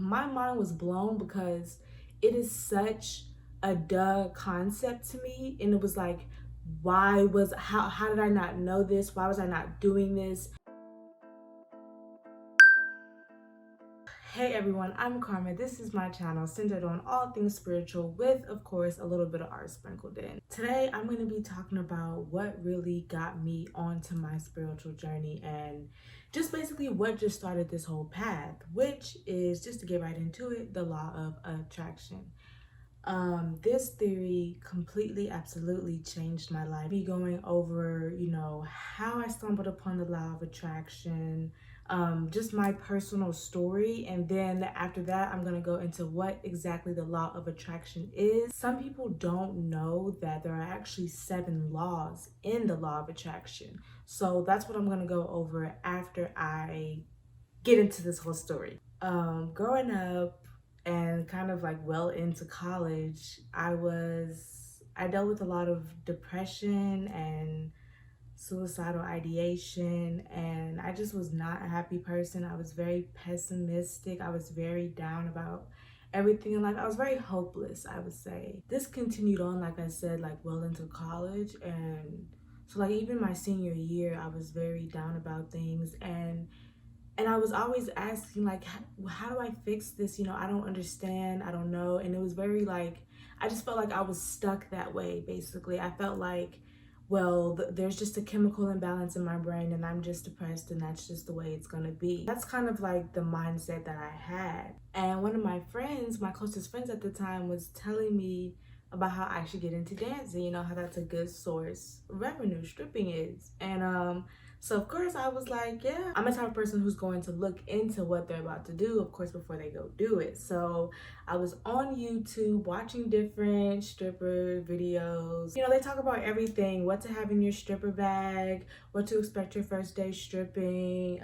my mind was blown because it is such a duh concept to me. And it was like, how did I not know this? Why was I not doing this? Hey everyone, I'm Karma. This is my channel centered on all things spiritual with, of course, a little bit of art sprinkled in. Today, I'm going to be talking about what really got me onto my spiritual journey and just basically what just started this whole path, which is, just to get right into it, the law of attraction. This theory completely, absolutely changed my life. Be going over, how I stumbled upon the law of attraction, just my personal story, and then after that I'm going to go into what exactly the law of attraction is. Some people don't know that there are actually 7 laws in the law of attraction, so that's what I'm going to go over after I get into this whole story. Growing up and kind of like well into college, I dealt with a lot of depression and suicidal ideation, and I just was not a happy person. I was very pessimistic. I was very down about everything in life. I was very hopeless, I would say. This continued on, like I said, like well into college, and so like even my senior year I was very down about things, and I was always asking, like, how do I fix this? I don't understand. I don't know. And it was very like, I just felt like I was stuck that way, basically. I felt like, well, there's just a chemical imbalance in my brain and I'm just depressed and that's just the way it's going to be. That's kind of like the mindset that I had. And one of my friends, my closest friends at the time, was telling me about how I should get into dancing, how that's a good source of revenue, stripping is. And so of course I was like, yeah, I'm the type of person who's going to look into what they're about to do, of course, before they go do it. So I was on YouTube watching different stripper videos. They talk about everything, what to have in your stripper bag, what to expect your first day stripping,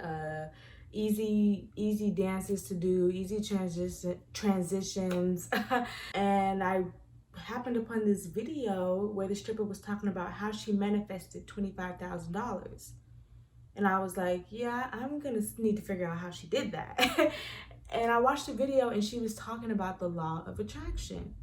easy dances to do, easy transitions. And I happened upon this video where the stripper was talking about how she manifested $25,000. And I was like, yeah, I'm gonna need to figure out how she did that. And I watched the video and she was talking about the law of attraction.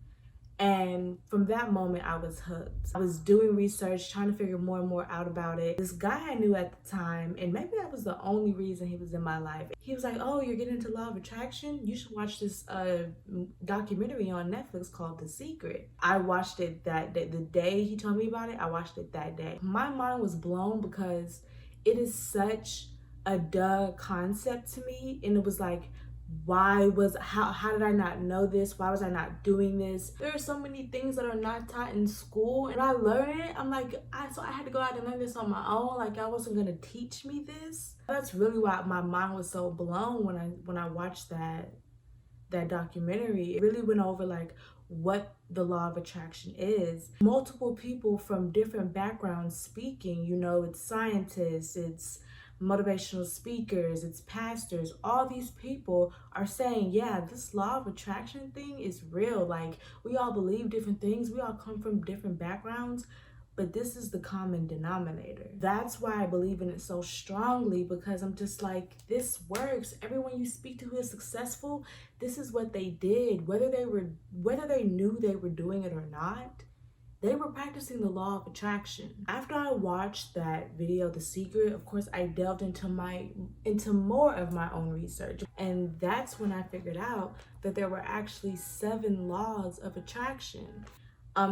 And from that moment, I was hooked. I was doing research, trying to figure more and more out about it. This guy I knew at the time, and maybe that was the only reason he was in my life, he was like, oh, you're getting into law of attraction? You should watch this documentary on Netflix called The Secret. I watched it that day. The day he told me about it, I watched it that day. My mind was blown because it is such a duh concept to me. And it was like, how did I not know this? Why was I not doing this? There are so many things that are not taught in school, and I learned it. I'm like, so I had to go out and learn this on my own. Like, I wasn't gonna teach me this. That's really why my mind was so blown when I watched that documentary. It really went over like what the law of attraction is. Multiple people from different backgrounds speaking, it's scientists, it's motivational speakers, it's pastors. All these people are saying, yeah, this law of attraction thing is real. Like, we all believe different things, we all come from different backgrounds, but this is the common denominator. That's why I believe in it so strongly, because I'm just like, this works. Everyone you speak to who is successful, this is what they did. Whether they knew they were doing it or not, they were practicing the law of attraction. After I watched that video, The Secret, of course, I delved into more of my own research. And that's when I figured out that there were actually 7 laws of attraction.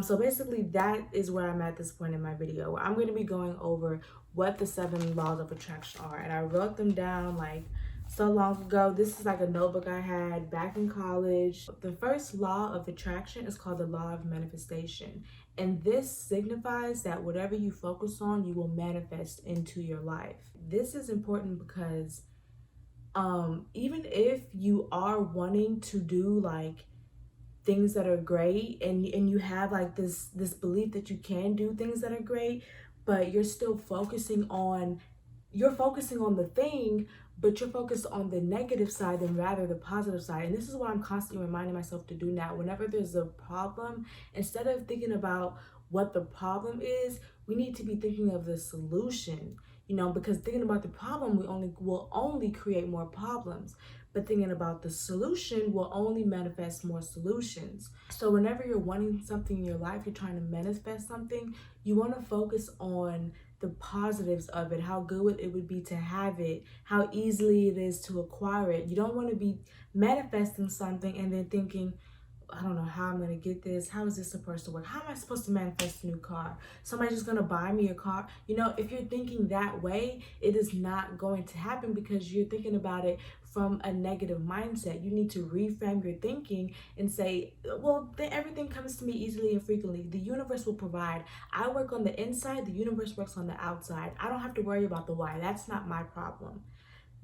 So basically that is where I'm at this point in my video, where I'm going to be going over what the 7 laws of attraction are. And I wrote them down like so long ago. This is like a notebook I had back in college. The first law of attraction is called the law of manifestation. And this signifies that whatever you focus on, you will manifest into your life. This is important because even if you are wanting to do like things that are great, and you have like this belief that you can do things that are great, but you're still focusing on the thing, but you're focused on the negative side and rather the positive side. And this is what I'm constantly reminding myself to do now. Whenever there's a problem, instead of thinking about what the problem is, we need to be thinking of the solution, because thinking about the problem will only create more problems. but thinking about the solution will only manifest more solutions. So whenever you're wanting something in your life, you're trying to manifest something, you want to focus on the positives of it, how good it would be to have it, how easily it is to acquire it. You don't want to be manifesting something and then thinking, I don't know how I'm gonna get this. How is this supposed to work? How am I supposed to manifest a new car? Somebody's just gonna buy me a car. You know, if you're thinking that way, it is not going to happen because you're thinking about it from a negative mindset. You need to reframe your thinking and say, well, then everything comes to me easily and frequently. The universe will provide. I work on the inside, the universe works on the outside. I don't have to worry about the why. That's not my problem.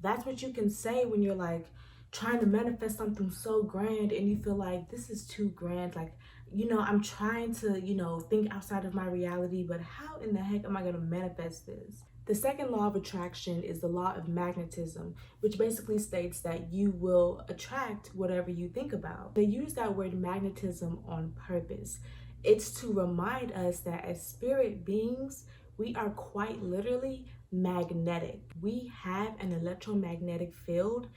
That's what you can say when you're like trying to manifest something so grand and you feel like this is too grand. Like, you know, I'm trying to, you know, think outside of my reality, but how in the heck am I going to manifest this? The second law of attraction is the law of magnetism, which basically states that you will attract whatever you think about. They use that word magnetism on purpose. It's to remind us that as spirit beings, we are quite literally magnetic. We have an electromagnetic field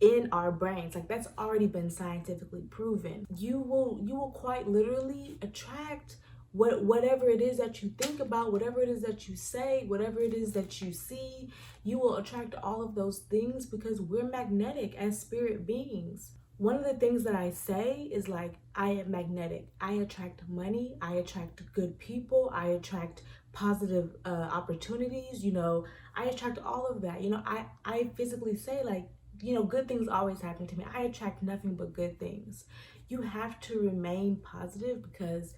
in our brains. Like, that's already been scientifically proven. You will quite literally attract whatever it is that you think about, whatever it is that you say, whatever it is that you see. You will attract all of those things because we're magnetic as spirit beings. One of the things that I say is like, I am magnetic. I attract money. I attract good people. I attract positive opportunities. You know, I attract all of that. You know, I physically say like, you know, good things always happen to me. I attract nothing but good things. You have to remain positive because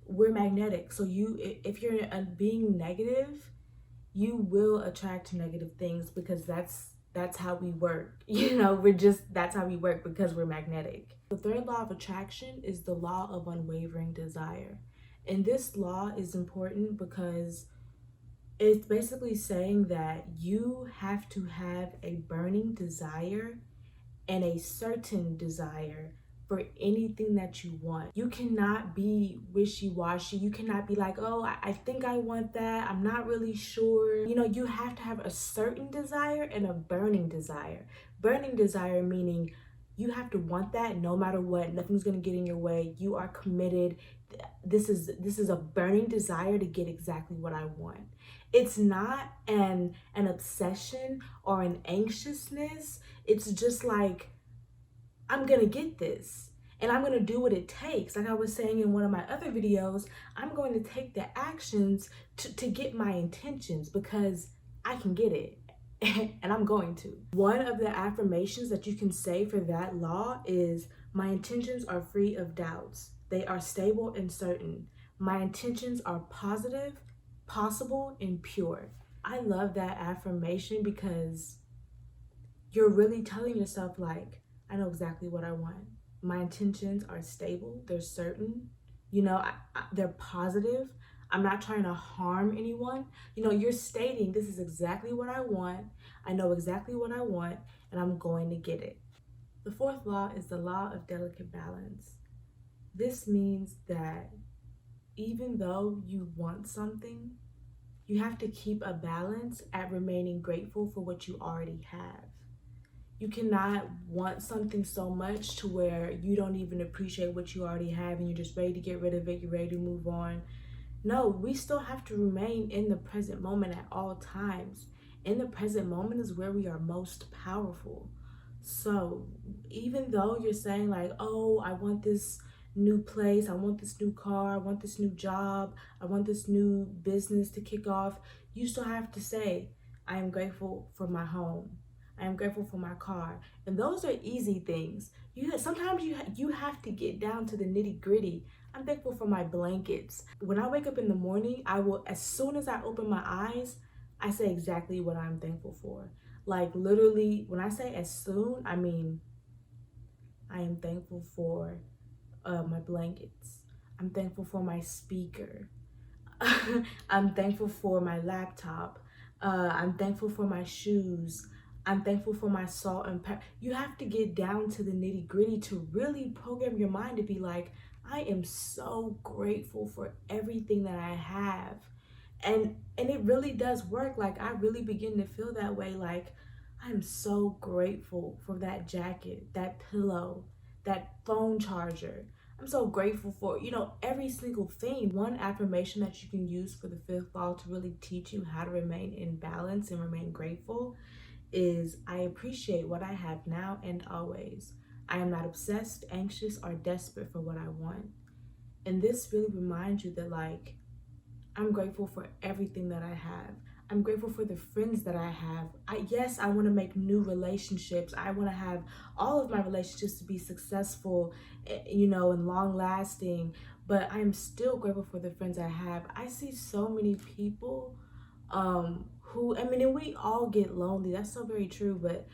we're magnetic. So if you're being negative, you will attract negative things because that's how we work. You know, that's how we work because we're magnetic. The third law of attraction is the law of unwavering desire. And this law is important because it's basically saying that you have to have a burning desire and a certain desire for anything that you want. You cannot be wishy-washy. You cannot be like, oh, I think I want that. I'm not really sure. You know, you have to have a certain desire and a burning desire. Burning desire meaning you have to want that no matter what. Nothing's gonna get in your way. You are committed. This is a burning desire to get exactly what I want. It's not an obsession or an anxiousness. It's just like, I'm gonna get this and I'm gonna do what it takes. Like I was saying in one of my other videos, I'm going to take the actions to get my intentions because I can get it. And I'm going to. One of the affirmations that you can say for that law is, my intentions are free of doubts. They are stable and certain. My intentions are positive, possible, and pure. I love that affirmation because you're really telling yourself like, I know exactly what I want. My intentions are stable, they're certain, you know, they're positive. I'm not trying to harm anyone. You know, you're stating this is exactly what I want. I know exactly what I want, and I'm going to get it. The fourth law is the law of delicate balance. This means that even though you want something, you have to keep a balance at remaining grateful for what you already have. You cannot want something so much to where you don't even appreciate what you already have and you're just ready to get rid of it, you're ready to move on. No, we still have to remain in the present moment at all times. In the present moment is where we are most powerful. So even though you're saying like, oh, I want this new place, I want this new car, I want this new job, I want this new business to kick off, you still have to say, I am grateful for my home. I am grateful for my car. And those are easy things. Sometimes you have to get down to the nitty gritty. I'm thankful for my blankets. When I wake up in the morning, I will, as soon as I open my eyes, I say exactly what I'm thankful for. Like literally, when I say as soon, I mean, I am thankful for my blankets. I'm thankful for my speaker. I'm thankful for my laptop. I'm thankful for my shoes. I'm thankful for my salt and pepper. You have to get down to the nitty gritty to really program your mind to be like, I am so grateful for everything that I have. And it really does work. Like I really begin to feel that way. Like I'm so grateful for that jacket, that pillow, that phone charger. I'm so grateful for, every single thing. One affirmation that you can use for the fifth law to really teach you how to remain in balance and remain grateful is I appreciate what I have now and always. I am not obsessed, anxious, or desperate for what I want. And this really reminds you that, like, I'm grateful for everything that I have. I'm grateful for the friends that I have. Yes, I want to make new relationships. I want to have all of my relationships to be successful, and long lasting. But I'm still grateful for the friends I have. I see so many people who, I mean, and we all get lonely. That's so very true. But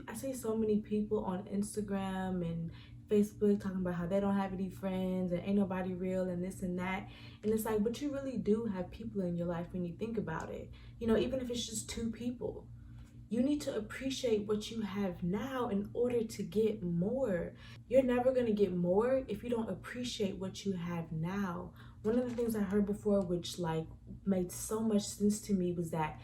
I see so many people on Instagram and Facebook talking about how they don't have any friends and ain't nobody real and this and that. And it's like, but you really do have people in your life when you think about it. Even if it's just two people, you need to appreciate what you have now in order to get more. You're never going to get more if you don't appreciate what you have now. One of the things I heard before, which like made so much sense to me, was that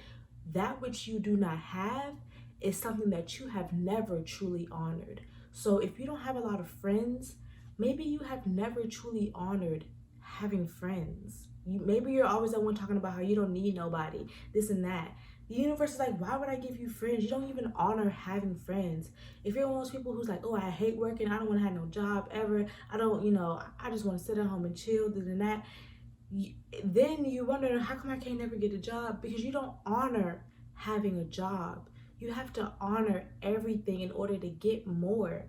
which you do not have is something that you have never truly honored. So if you don't have a lot of friends, maybe you have never truly honored having friends. Maybe you're always the one talking about how you don't need nobody, this and that. The universe is like, why would I give you friends? You don't even honor having friends. If you're one of those people who's like, oh, I hate working, I don't want to have no job ever, I don't, I just want to sit at home and chill, this and that, then you wonder, how come I can't never get a job? Because you don't honor having a job. You have to honor everything in order to get more.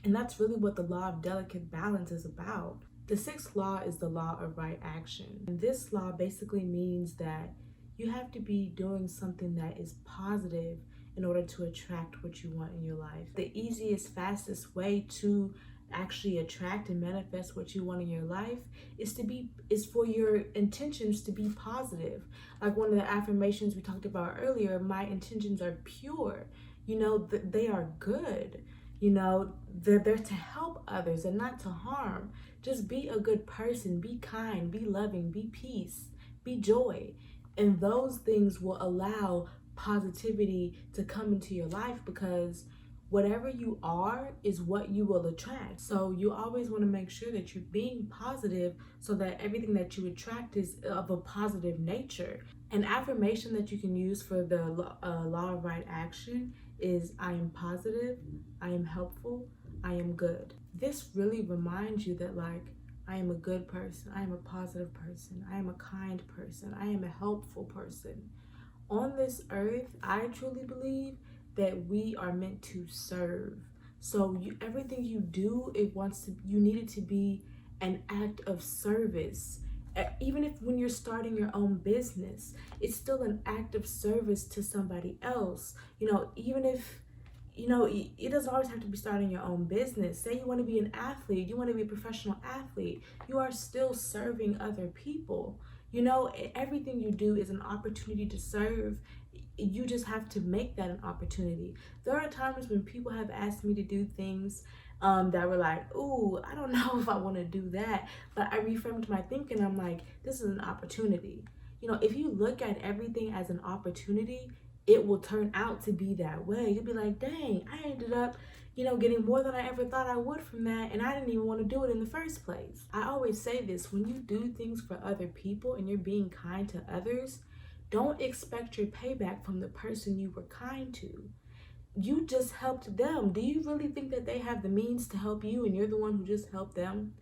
And that's really what the law of delicate balance is about. The sixth law is the law of right action. And this law basically means that you have to be doing something that is positive in order to attract what you want in your life. The easiest, fastest way to actually attract and manifest what you want in your life is for your intentions to be positive. Like one of the affirmations we talked about earlier, my intentions are pure. They are good. They're there to help others and not to harm. Just be a good person, be kind, be loving, be peace, be joy. And those things will allow positivity to come into your life, because whatever you are is what you will attract. So you always want to make sure that you're being positive so that everything that you attract is of a positive nature. An affirmation that you can use for the law of right action is I am positive, I am helpful, I am good. This really reminds you that, like, I am a good person, I am a positive person, I am a kind person, I am a helpful person. On this earth, I truly believe that we are meant to serve. So everything you do, you need it to be an act of service. Even if when you're starting your own business, it's still an act of service to somebody else. Even if it doesn't always have to be starting your own business. Say you want to be an athlete, you want to be a professional athlete, you are still serving other people. Everything you do is an opportunity to serve. You just have to make that an opportunity. There are times when people have asked me to do things that were like, ooh, I don't know if I want to do that. But I reframed my thinking. I'm like, this is an opportunity. If you look at everything as an opportunity, it will turn out to be that way. You'll be like, dang, I ended up, getting more than I ever thought I would from that, and I didn't even want to do it in the first place. I always say this, when you do things for other people and you're being kind to others, don't expect your payback from the person you were kind to. You just helped them. Do you really think that they have the means to help you and you're the one who just helped them?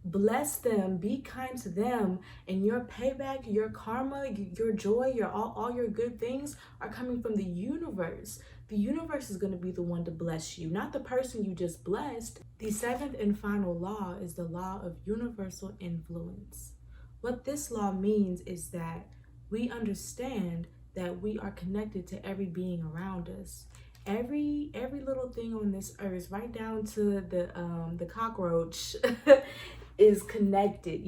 Bless them, be kind to them, and your payback, your karma, your joy, all your good things are coming from the universe. The universe is going to be the one to bless you, not the person you just blessed. The seventh and final law is the law of universal influence. What this law means is that we understand that we are connected to every being around us. Every little thing on this earth, right down to the cockroach, is connected.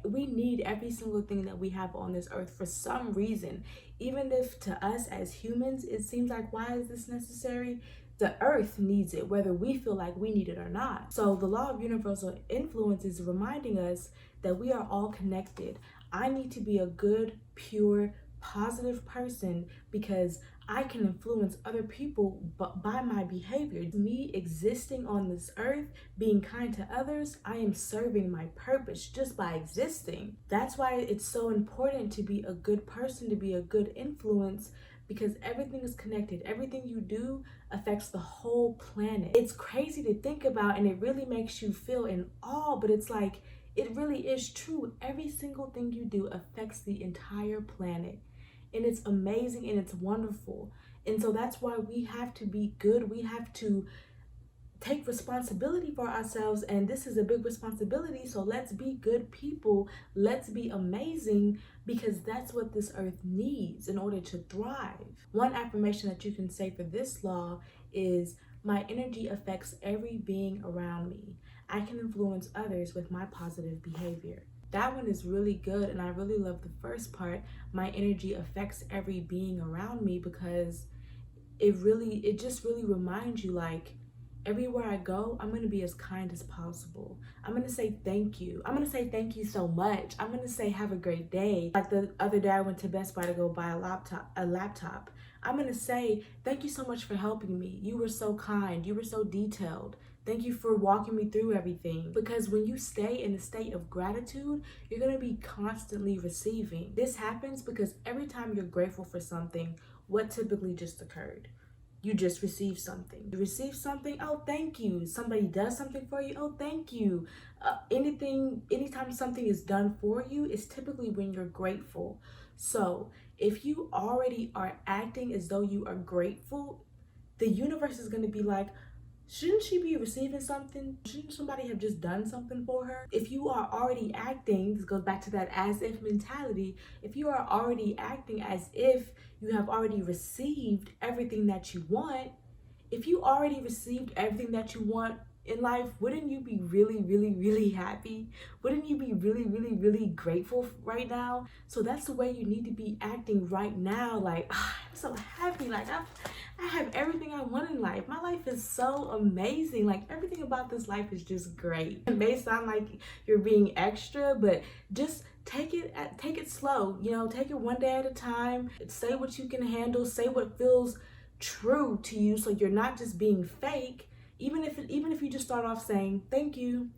We need every single thing that we have on this earth for some reason. Even if to us as humans it seems like, why is this necessary? The earth needs it, whether we feel like we need it or not. So the law of universal influence is reminding us that we are all connected. I need to be a good, pure, positive person because I can influence other people but by my behavior. Me existing on this earth, being kind to others, I am serving my purpose just by existing. That's why it's so important to be a good person, to be a good influence, because everything is connected. Everything you do affects the whole planet. It's crazy to think about, and it really makes you feel in awe, but it's like, it really is true. Every single thing you do affects the entire planet. And it's amazing and it's wonderful. And so that's why we have to be good. We have to take responsibility for ourselves, and this is a big responsibility. So let's be good people. Let's be amazing, because that's what this earth needs in order to thrive. One affirmation that you can say for this law is, my energy affects every being around me. I can influence others with my positive behavior. That one is really good, and I really love the first part, my energy affects every being around me, because it just really reminds you, like, everywhere I go, I'm going to be as kind as possible. I'm going to say thank you. I'm going to say thank you so much. I'm going to say have a great day. Like the other day I went to Best Buy to go buy a laptop. I'm going to say thank you so much for helping me. You were so kind. You were so detailed. Thank you for walking me through everything. Because when you stay in a state of gratitude, you're going to be constantly receiving. This happens because every time you're grateful for something, what typically just occurred? You just received something. You receive something, oh, thank you. Somebody does something for you, oh, thank you. Anytime something is done for you, it's typically when you're grateful. So if you already are acting as though you are grateful, the universe is going to be like, shouldn't she be receiving something? Shouldn't somebody have just done something for her? If you are already acting, this goes back to that as if mentality. If you are already acting as if you have already received everything that you want, if you already received everything that you want in life, wouldn't you be really, really, really happy? Wouldn't you be really, really, really grateful right now? So that's the way you need to be acting right now. Like, I'm so happy. Like, I have everything I want in life. My life is so amazing. Like, everything about this life is just great. It may sound like you're being extra, but just take it slow. You know, take it one day at a time. Say what you can handle. Say what feels true to you, so you're not just being fake. Even if you just start off saying thank you,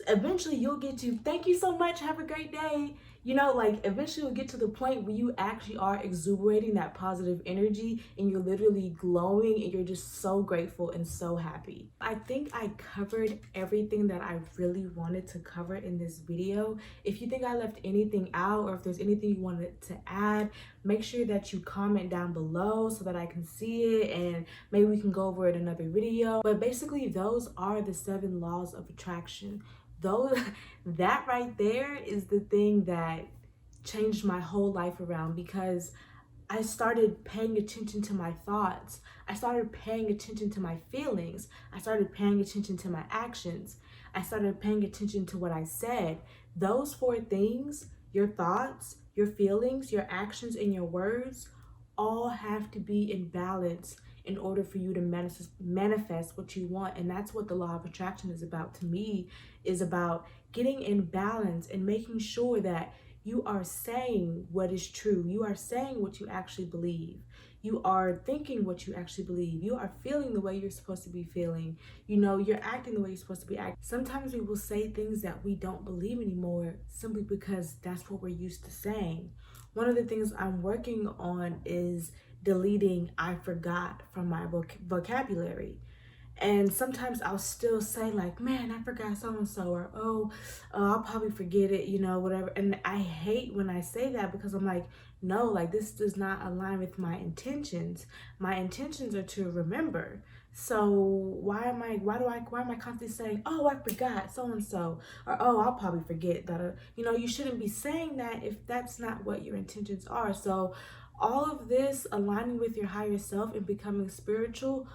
eventually you'll get to thank you so much, have a great day. You know, like, eventually you'll get to the point where you actually are exuberating that positive energy, and you're literally glowing, and you're just so grateful and so happy. I think I covered everything that I really wanted to cover in this video. If you think I left anything out, or if there's anything you wanted to add, make sure that you comment down below so that I can see it, and maybe we can go over it in another video. But basically, those are the 7 laws of attraction. That right there is the thing that changed my whole life around, because I started paying attention to my thoughts. I started paying attention to my feelings. I started paying attention to my actions. I started paying attention to what I said. Those 4 things, your thoughts, your feelings, your actions, and your words, all have to be in balance in order for you to manifest what you want. And that's what the law of attraction is about. To me, is about getting in balance and making sure that you are saying what is true. You are saying what you actually believe. You are thinking what you actually believe. You are feeling the way you're supposed to be feeling. You know, you're acting the way you're supposed to be acting. Sometimes we will say things that we don't believe anymore simply because that's what we're used to saying. One of the things I'm working on is deleting I forgot from my vocabulary. And sometimes I'll still say, like, man, I forgot so-and-so, or I'll probably forget it, you know, whatever. And I hate when I say that, because I'm like, no, like, this does not align with my intentions. My intentions are to remember. So why am I constantly saying, oh, I forgot so-and-so, or oh, I'll probably forget that. You know, you shouldn't be saying that if that's not what your intentions are. So all of this, aligning with your higher self and becoming spiritual,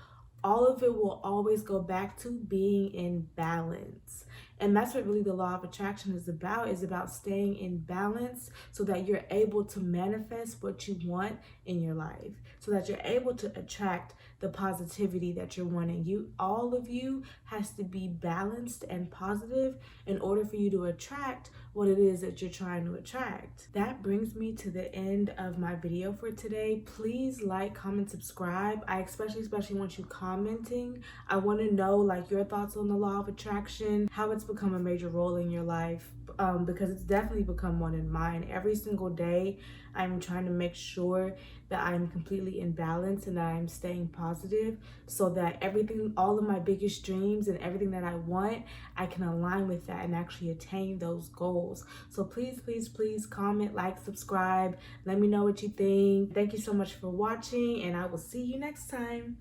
all of it will always go back to being in balance. And that's what really the law of attraction is about staying in balance, so that you're able to manifest what you want in your life, so that you're able to attract the positivity that you're wanting. All of you has to be balanced and positive in order for you to attract what it is that you're trying to attract. That brings me to the end of my video for today. Please like, comment, subscribe. I especially want you commenting. I want to know like your thoughts on the law of attraction, how it's become a major role in your life, because it's definitely become one in mine. Every single day I'm trying to make sure that I'm completely in balance and that I'm staying positive, so that everything, all of my biggest dreams and everything that I want, I can align with that and actually attain those goals. So please comment, like, subscribe. Let me know what you think. Thank you so much for watching, and I will see you next time.